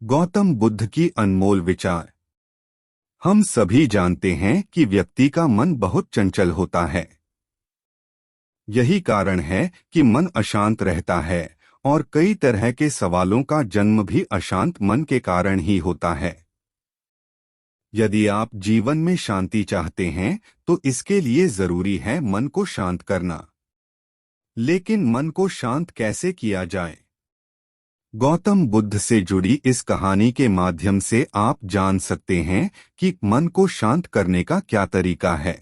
गौतम बुद्ध की अनमोल विचार। हम सभी जानते हैं कि व्यक्ति का मन बहुत चंचल होता है। यही कारण है कि मन अशांत रहता है और कई तरह के सवालों का जन्म भी अशांत मन के कारण ही होता है। यदि आप जीवन में शांति चाहते हैं तो इसके लिए जरूरी है मन को शांत करना। लेकिन मन को शांत कैसे किया जाए? गौतम बुद्ध से जुड़ी इस कहानी के माध्यम से आप जान सकते हैं कि मन को शांत करने का क्या तरीका है।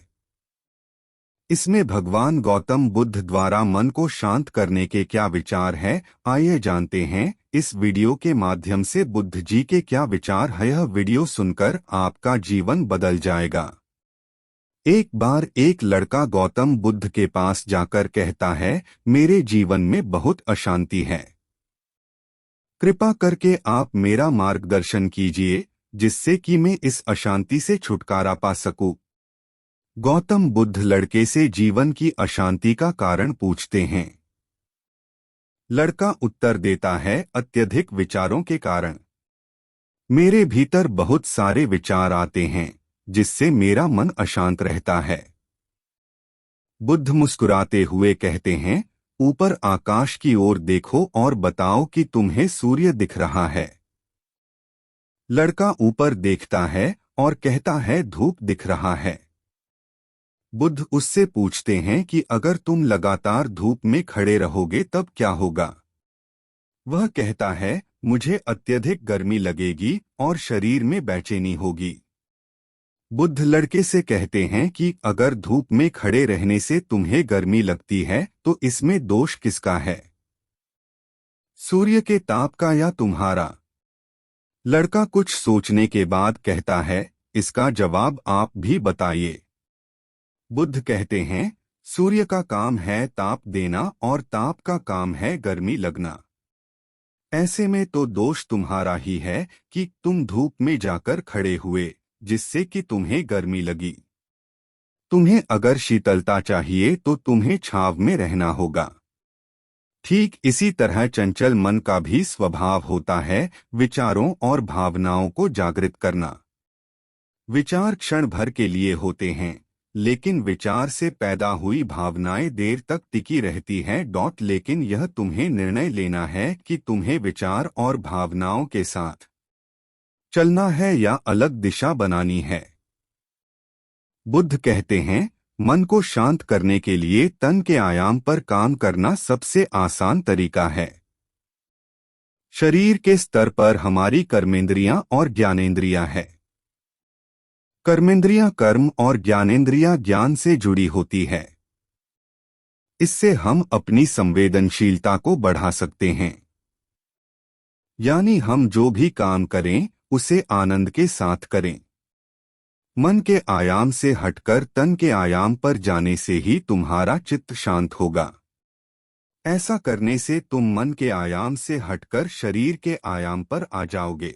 इसमें भगवान गौतम बुद्ध द्वारा मन को शांत करने के क्या विचार हैं, आइए जानते हैं इस वीडियो के माध्यम से बुद्ध जी के क्या विचार है। यह वीडियो सुनकर आपका जीवन बदल जाएगा। एक बार एक लड़का गौतम बुद्ध के पास जाकर कहता है, मेरे जीवन में बहुत अशांति है। कृपा करके आप मेरा मार्गदर्शन कीजिए जिससे कि मैं इस अशांति से छुटकारा पा सकूं। गौतम बुद्ध लड़के से जीवन की अशांति का कारण पूछते हैं। लड़का उत्तर देता है, अत्यधिक विचारों के कारण। मेरे भीतर बहुत सारे विचार आते हैं जिससे मेरा मन अशांत रहता है। बुद्ध मुस्कुराते हुए कहते हैं, ऊपर आकाश की ओर देखो और बताओ कि तुम्हें सूर्य दिख रहा है। लड़का ऊपर देखता है और कहता है, धूप दिख रहा है। बुद्ध उससे पूछते हैं कि अगर तुम लगातार धूप में खड़े रहोगे तब क्या होगा? वह कहता है, मुझे अत्यधिक गर्मी लगेगी और शरीर में बेचैनी होगी। बुद्ध लड़के से कहते हैं कि अगर धूप में खड़े रहने से तुम्हें गर्मी लगती है तो इसमें दोष किसका है? सूर्य के ताप का या तुम्हारा? लड़का कुछ सोचने के बाद कहता है, इसका जवाब आप भी बताइए। बुद्ध कहते हैं, सूर्य का काम है ताप देना और ताप का काम है गर्मी लगना। ऐसे में तो दोष तुम्हारा ही है कि तुम धूप में जाकर खड़े हुए जिससे कि तुम्हें गर्मी लगी। तुम्हें अगर शीतलता चाहिए तो तुम्हें छांव में रहना होगा। ठीक इसी तरह चंचल मन का भी स्वभाव होता है विचारों और भावनाओं को जागृत करना। विचार क्षण भर के लिए होते हैं, लेकिन विचार से पैदा हुई भावनाएं देर तक टिकी रहती हैं। लेकिन यह तुम्हें निर्णय लेना है कि तुम्हें विचार और भावनाओं के साथ चलना है या अलग दिशा बनानी है। बुद्ध कहते हैं, मन को शांत करने के लिए तन के आयाम पर काम करना सबसे आसान तरीका है। शरीर के स्तर पर हमारी कर्मेंद्रियां और ज्ञानेंद्रियां है। कर्मेंद्रियां कर्म और ज्ञानेंद्रियां ज्ञान से जुड़ी होती है। इससे हम अपनी संवेदनशीलता को बढ़ा सकते हैं। यानी हम जो भी काम करें उसे आनंद के साथ करें। मन के आयाम से हटकर तन के आयाम पर जाने से ही तुम्हारा चित्त शांत होगा। ऐसा करने से तुम मन के आयाम से हटकर शरीर के आयाम पर आ जाओगे।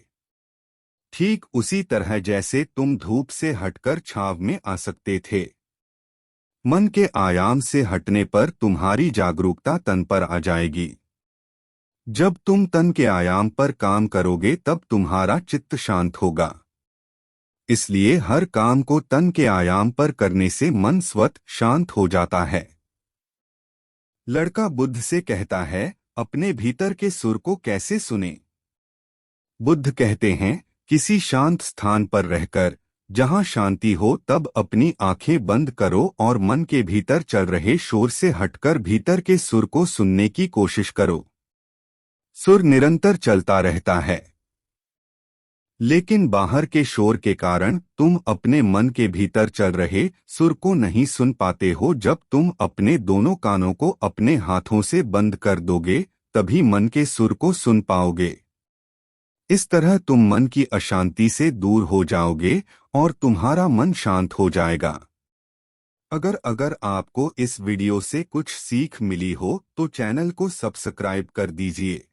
ठीक उसी तरह जैसे तुम धूप से हटकर छांव में आ सकते थे। मन के आयाम से हटने पर तुम्हारी जागरूकता तन पर आ जाएगी। जब तुम तन के आयाम पर काम करोगे तब तुम्हारा चित्त शांत होगा। इसलिए हर काम को तन के आयाम पर करने से मन स्वतः शांत हो जाता है। लड़का बुद्ध से कहता है, अपने भीतर के सुर को कैसे सुने? बुद्ध कहते हैं, किसी शांत स्थान पर रहकर जहां शांति हो तब अपनी आंखें बंद करो और मन के भीतर चल रहे शोर से हटकर भीतर के सुर को सुनने की कोशिश करो। सुर निरंतर चलता रहता है, लेकिन बाहर के शोर के कारण तुम अपने मन के भीतर चल रहे सुर को नहीं सुन पाते हो। जब तुम अपने दोनों कानों को अपने हाथों से बंद कर दोगे तभी मन के सुर को सुन पाओगे। इस तरह तुम मन की अशांति से दूर हो जाओगे और तुम्हारा मन शांत हो जाएगा। अगर आपको इस वीडियो से कुछ सीख मिली हो तो चैनल को सब्सक्राइब कर दीजिए।